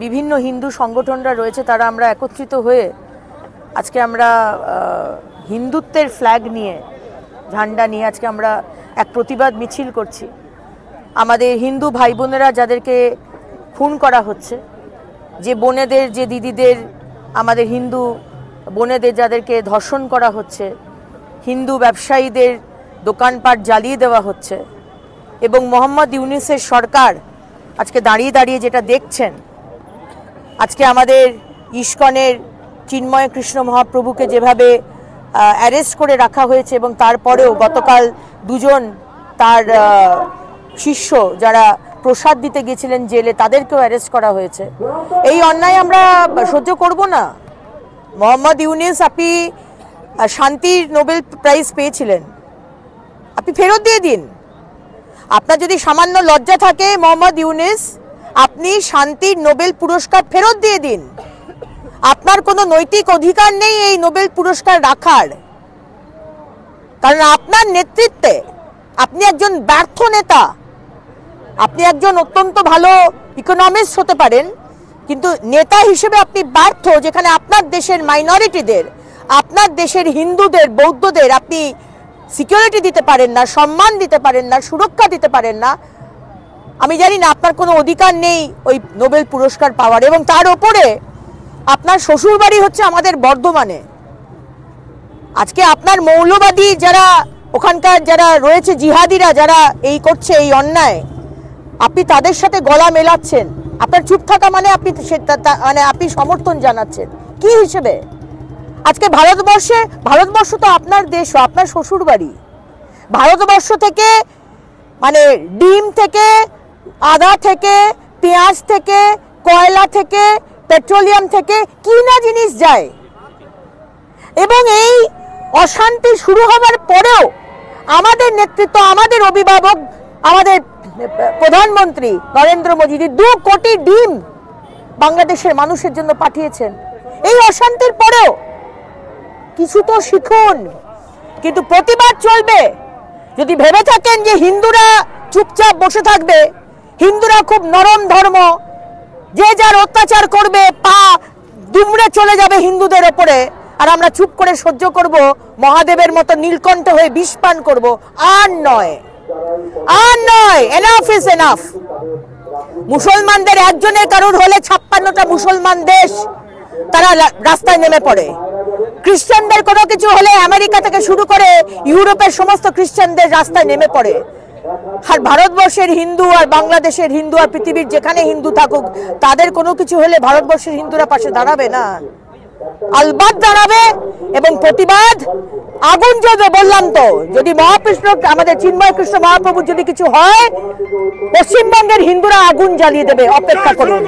বিভিন্ন হিন্দু সংগঠনরা রয়েছে, তারা আমরা একত্রিত হয়ে আজকে আমরা হিন্দুত্বের ফ্ল্যাগ নিয়ে, ঝান্ডা নিয়ে আজকে আমরা এক প্রতিবাদ মিছিল করছি। আমাদের হিন্দু ভাই বোনেরা যাদেরকে খুন করা হচ্ছে, যে বোনেদের, যে দিদিদের, আমাদের হিন্দু বোনেদের যাদেরকে ধর্ষণ করা হচ্ছে, হিন্দু ব্যবসায়ীদের দোকানপাট জ্বালিয়ে দেওয়া হচ্ছে, এবং মোহাম্মদ ইউনূসের সরকার আজকে দাঁড়িয়ে দাঁড়িয়ে যেটা দেখছেন, আজকে আমাদের ইস্কনের চিন্ময় কৃষ্ণ মহাপ্রভুকে যেভাবে অ্যারেস্ট করে রাখা হয়েছে, এবং তারপরেও গতকাল দুজন তার শিষ্য যারা প্রসাদ দিতে গিয়েছিলেন জেলে, তাদেরকেও অ্যারেস্ট করা হয়েছে। এই অন্যায় আমরা সহ্য করব না। মোহাম্মদ ইউনূস, আপনি শান্তির নোবেল প্রাইজ পেয়েছিলেন, আপনি ফেরত দিয়ে দিন। আপনার যদি সামান্য লজ্জা থাকে মোহাম্মদ ইউনূস, আপনি শান্তির নোবেল পুরস্কার ফেরত দিয়ে দিন। আপনার কোনো নৈতিক অধিকার নেই এই নোবেল পুরস্কার রাখার, কারণ আপনার নেতৃত্বে আপনি একজন ব্যর্থ নেতা। আপনি একজন অত্যন্ত ভালো ইকোনমিস্ট হতে পারেন, কিন্তু নেতা হিসেবে আপনি ব্যর্থ। যেখানে আপনার দেশের মাইনরিটিদের, আপনার দেশের হিন্দুদের, বৌদ্ধদের আপনি সিকিউরিটি দিতে পারেন না, সম্মান দিতে পারেন না, সুরক্ষা দিতে পারেন না। আমি জানি না আপনার কোনো অধিকার নেই ওই নোবেল পুরস্কার পাওয়ার। এবং তার ওপরে আপনার শ্বশুর বাড়ি হচ্ছে আমাদের বর্ধমানে। আজকে আপনার মৌলবাদী যারা ওখানকার যারা রয়েছে, জিহাদিরা যারা এই করছে এই অন্যায়, আপনি তাদের সাথে গলা মেলাচ্ছেন। আপনার চুপ থাকা মানে আপনি সমর্থন জানাচ্ছেন কি হিসেবে? আজকে ভারতবর্ষ তো আপনার দেশ, আপনার শ্বশুর বাড়ি। ভারতবর্ষ থেকে মানে ডিম থেকে, আদা থেকে, পেঁয়াজ থেকে, কয়লা থেকে, পেট্রোলিয়াম থেকে কি না জিনিস যায়। এবং এই অশান্তি শুরু হবার পরেও আমাদের নেতৃত্ব, আমাদের অভিভাবক, আমাদের প্রধানমন্ত্রী নরেন্দ্র মোদী 2 কোটি ডিম বাংলাদেশের মানুষের জন্য পাঠিয়েছেন। এই অশান্তির পরেও কিছু তো শিখুন। কিন্তু প্রতিবাদ চলবে। যদি ভেবে থাকেন যে হিন্দুরা চুপচাপ বসে থাকবে, হিন্দুরা খুব নরম ধর্ম, যে যার অত্যাচার করবে, পা দুমড়ে চলে যাবে হিন্দুদের ওপরে, আর আমরা চুপ করে সহ্য করব, মহাদেবের মতো নীলকণ্ঠ হয়ে বিষ পান করব, আর নয়, আর নয়। Enough is enough. মুসলমানদের একজনের কারোর হলে 56টা মুসলমান দেশ তারা রাস্তায় নেমে পড়ে। খ্রিস্টানদের কোনো কিছু হলে আমেরিকা থেকে শুরু করে ইউরোপের সমস্ত খ্রিস্টানদের রাস্তায় নেমে পড়ে। আর ভারতবর্ষের হিন্দু আর বাংলাদেশের হিন্দু আর পৃথিবীর যেখানে হিন্দু থাকুক, তাদের কোনো কিছু হলে ভারতবর্ষের হিন্দুরা পাশে দাঁড়াবে না? আলবাত দাঁড়াবে। এবং প্রতিবাদ আগুন জ্বলবে। বললাম তো, যদি মহাকৃষ্ণ, আমাদের চিন্ময় কৃষ্ণ মহাপ্রভুর যদি কিছু হয়, পশ্চিমবঙ্গের হিন্দুরা আগুন জ্বালিয়ে দেবে। অপেক্ষা করুন।